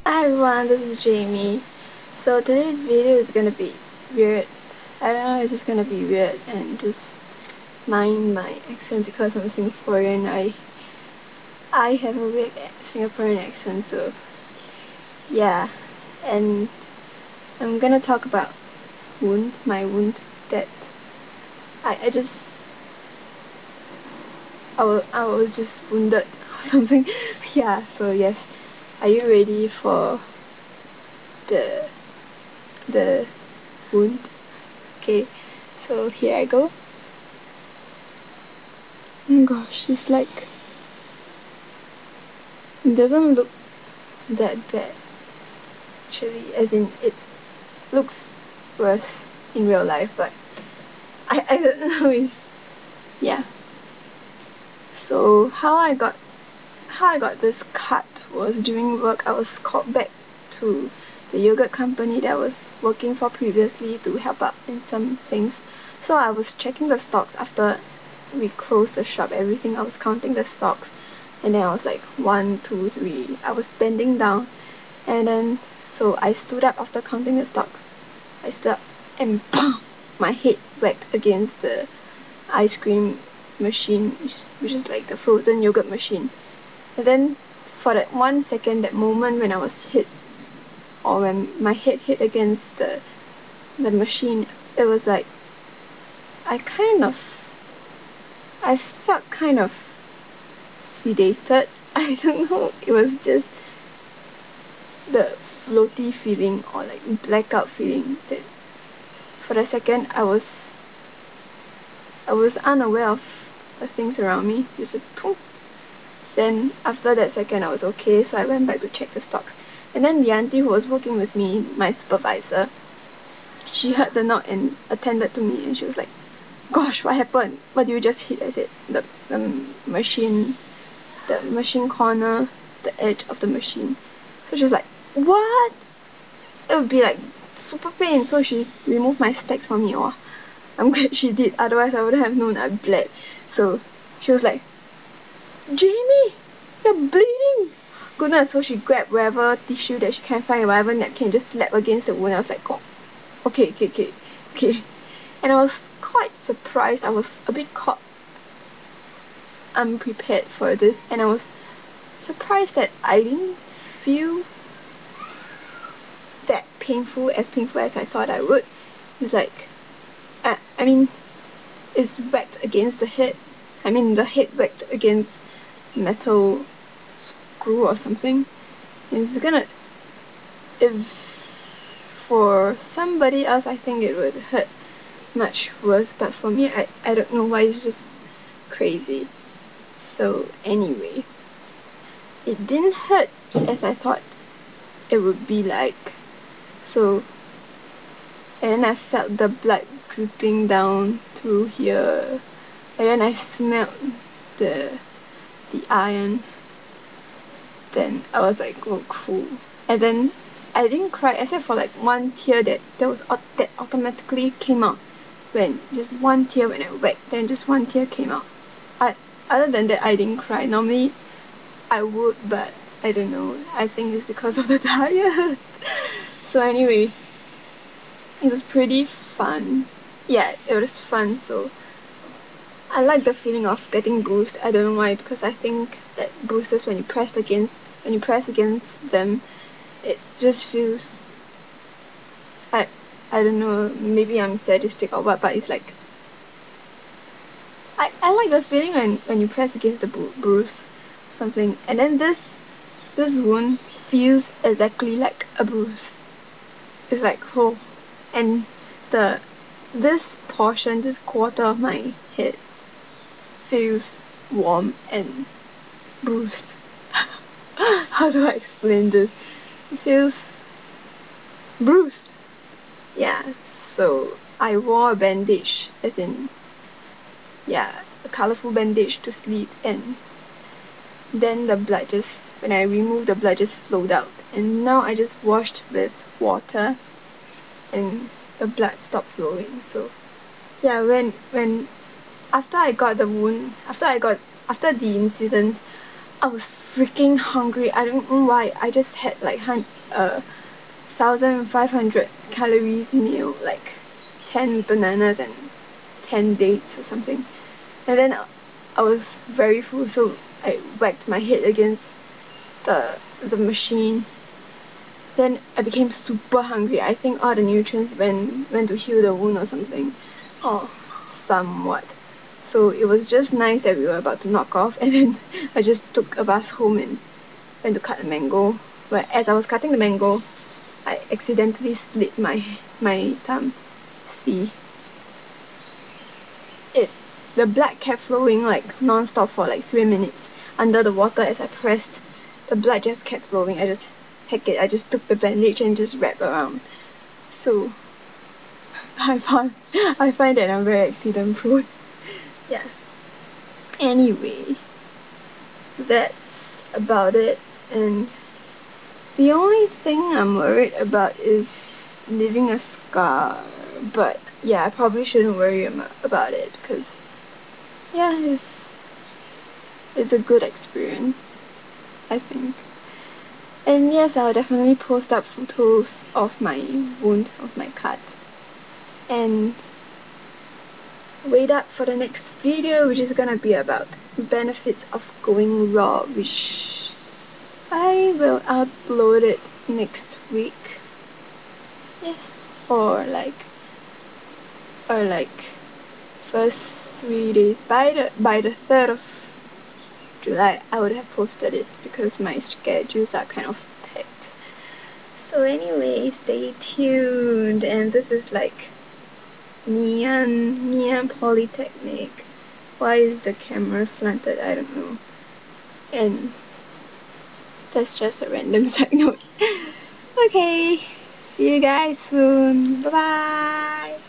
Hi everyone, this is Jamie. So today's video is gonna be weird. I don't know, it's just gonna be weird and just mind my accent because I'm Singaporean. I have a weird Singaporean accent, so yeah. And I'm gonna talk about my wound that I just I was just wounded or something. Yeah. So yes, are you ready for the the wound? Okay, so here I go. Oh my gosh, it's like, it doesn't look that bad actually, as in it looks worse in real life, but I don't know, it's, yeah. So how I got this cut was during work. I was called back to the yogurt company that I was working for previously to help out in some things. So I was checking the stocks after we closed the shop, everything. I was counting the stocks, and then I was like 1, 2, 3. I was bending down, and then so I stood up after counting the stocks. I stood up and BAM! My head whacked against the ice cream machine, which is like the frozen yogurt machine. And then for that 1 second, that moment when I was hit, or when my head hit against the machine, it was like I felt kind of sedated. I don't know. It was just the floaty feeling or like blackout feeling that for a second I was unaware of the things around me. Just poof. Then after that second I was okay, so I went back to check the stocks. And then the auntie who was working with me, my supervisor, she heard the knock and attended to me, and she was like, "Gosh, what happened? What did you just hit?" I said, the machine, the machine corner, the edge of the machine." So she was like, "What?" It would be like super pain. So she removed my specs for me. Oh, I'm glad she did. Otherwise, I would have known I bled. So she was like, "Jamie, you're bleeding." Goodness. So she grabbed whatever tissue that she can find, whatever napkin, just slap against the wound. I was like, "Oh, okay." And I was quite surprised. I was a bit caught unprepared for this, and I was surprised that I didn't feel that painful as I thought I would. It's like, I mean, it's whacked against the head. I mean, the head whacked against metal screw or something. It's gonna, if for somebody else, I think it would hurt much worse, but for me, I don't know why, it's just crazy. So anyway, it didn't hurt as I thought it would be like. So, and then I felt the blood dripping down through here, and then I smelled the iron. Then I was like, oh cool. And then I didn't cry except for like one tear that automatically came out, when just one tear when I whacked, then just one tear came out. Other than that, I didn't cry. Normally I would, but I don't know. I think it's because of the diet. So anyway, it was pretty fun. Yeah, it was fun. So I like the feeling of getting bruised. I don't know why, because I think that bruises, when you press against them, it just feels, I I don't know, maybe I'm sadistic or what, but it's like I like the feeling when you press against the bruise something, and then this wound feels exactly like a bruise. It's like, oh, and the this quarter of my head feels warm and bruised. How do I explain this? It feels bruised. Yeah, so I wore a bandage, as in, yeah, a colorful bandage to sleep, and then the blood just, when I removed, the blood just flowed out. And now I just washed with water and the blood stopped flowing. So yeah, when after I got the wound, after the incident, I was freaking hungry. I don't know why. I just had like 1,500 calories meal, like 10 bananas and 10 dates or something. And then I was very full, so I whacked my head against the machine. Then I became super hungry. I think all the nutrients went to heal the wound or something, or somewhat. So it was just nice that we were about to knock off, and then I just took a bus home and went to cut a mango. But as I was cutting the mango, I accidentally slit my thumb. See, the blood kept flowing like non-stop for like 3 minutes under the water. As I pressed, the blood just kept flowing. I just took the bandage and just wrapped around. So I find that I'm very accident prone. Yeah. Anyway, that's about it. And the only thing I'm worried about is leaving a scar. But yeah, I probably shouldn't worry about it, because yeah, it's a good experience, I think. And yes, I'll definitely post up photos of my wound, of my cut. And wait up for the next video, which is gonna be about benefits of going raw, which I will upload it next week. Yes, or like first 3 days. By the 3rd of July, I would have posted it, because my schedules are kind of packed. So anyway, stay tuned. And this is like Neon Polytechnic. Why is the camera slanted? I don't know. And that's just a random side note. Okay, see you guys soon. Bye bye.